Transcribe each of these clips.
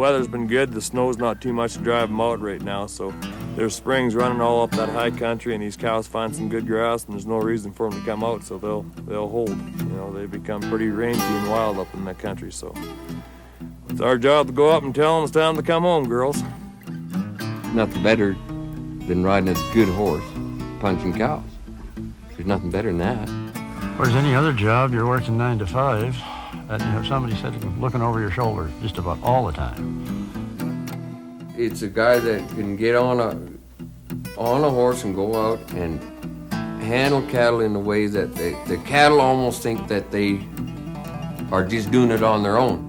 weather's been good. The snow's not too much to drive them out right now, so there's springs running all up that high country, and these cows find some good grass, and there's no reason for them to come out, so they'll hold. You know, they become pretty rangy and wild up in that country, so it's our job to go up and tell them it's time to come home, girls. Nothing better than riding a good horse, punching cows. There's nothing better than that. Whereas any other job, you're working 9 to 5, and you have somebody sitting looking over your shoulder just about all the time. It's a guy that can get on a horse and go out and handle cattle in a way that the cattle almost think that they are just doing it on their own.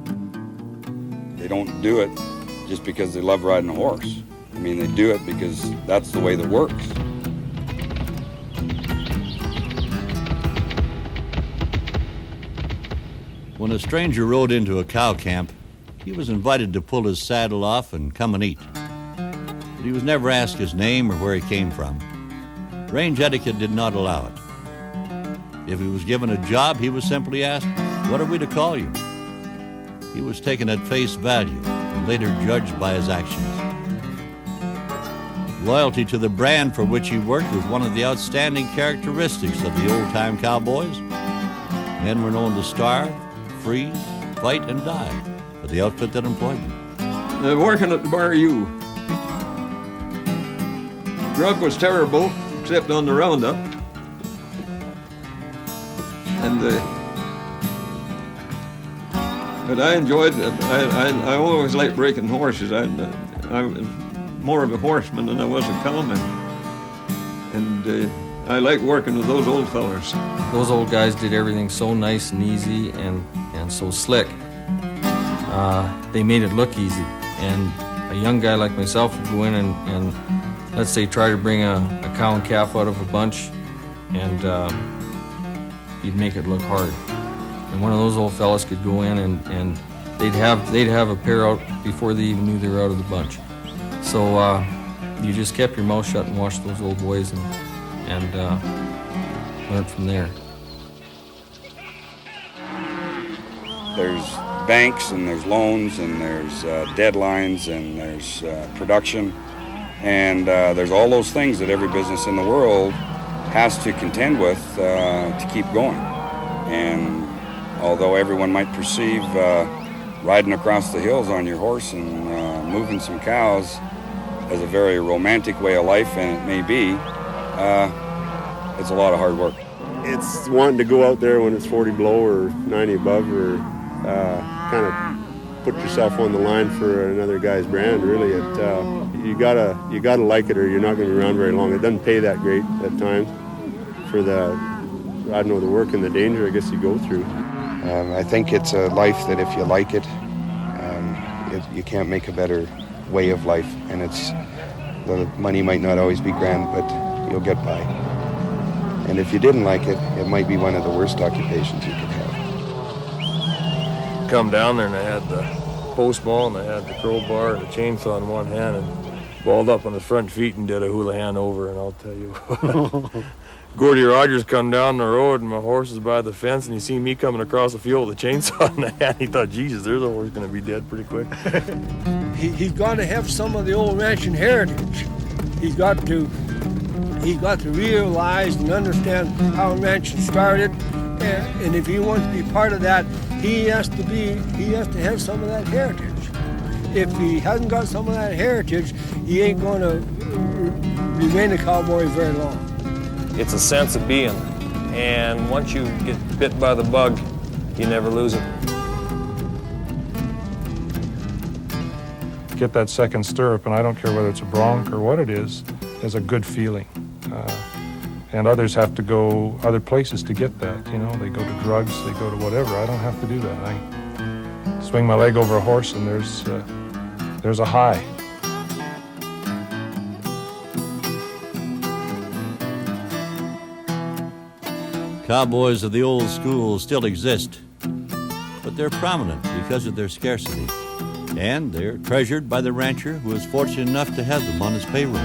They don't do it just because they love riding a horse. I mean, they do it because that's the way that works. When a stranger rode into a cow camp, he was invited to pull his saddle off and come and eat. But he was never asked his name or where he came from. Range etiquette did not allow it. If he was given a job, he was simply asked, "What are we to call you?" He was taken at face value and later judged by his actions. Loyalty to the brand for which he worked was one of the outstanding characteristics of the old-time cowboys. Men were known to starve, freeze, fight, and die for the outfit that employed them. Working at the Bayou. Grub was terrible, except on the roundup. But I enjoyed it. I always liked breaking horses. I was more of a horseman than I was a cowman. And I like working with those old fellers. Those old guys did everything so nice and easy and so slick. They made it look easy. And a young guy like myself would go in and let's say try to bring a cow and calf out of a bunch, and you'd make it look hard. And one of those old fellas could go in and they'd have a pair out before they even knew they were out of the bunch. So you just kept your mouth shut and watched those old boys and learned from there. There's banks and there's loans and there's deadlines and there's production, and there's all those things that every business in the world has to contend with to keep going. And although everyone might perceive riding across the hills on your horse and moving some cows as a very romantic way of life, and it may be, it's a lot of hard work. It's wanting to go out there when it's 40 below or 90 above, or kind of put yourself on the line for another guy's brand. Really, you gotta like it, or you're not going to be around very long. It doesn't pay that great at times for the work and the danger I guess you go through. I think it's a life that if you like it, you can't make a better way of life. And the money might not always be grand, but you'll get by. And if you didn't like it, it might be one of the worst occupations you could have. Come down there and I had the post ball and I had the crowbar and the chainsaw in one hand and balled up on his front feet and did a hula hand over, and I'll tell you what. Gordy Rogers come down the road and my horse is by the fence and he seen me coming across the field with a chainsaw in the hand. He thought, Jesus, there's a horse going to be dead pretty quick. He's got to have some of the old ranching heritage. He's got to realize and understand how ranching started, and if he wants to be part of that, he has to have some of that heritage. If he hasn't got some of that heritage, he ain't going to remain a cowboy very long. It's a sense of being, and once you get bit by the bug, you never lose it. Get that second stirrup, and I don't care whether it's a bronc or what it is a good feeling. And others have to go other places to get that. You know, they go to drugs, they go to whatever. I don't have to do that. I swing my leg over a horse, and there's a high. Cowboys of the old school still exist, but they're prominent because of their scarcity, and they're treasured by the rancher who is fortunate enough to have them on his payroll.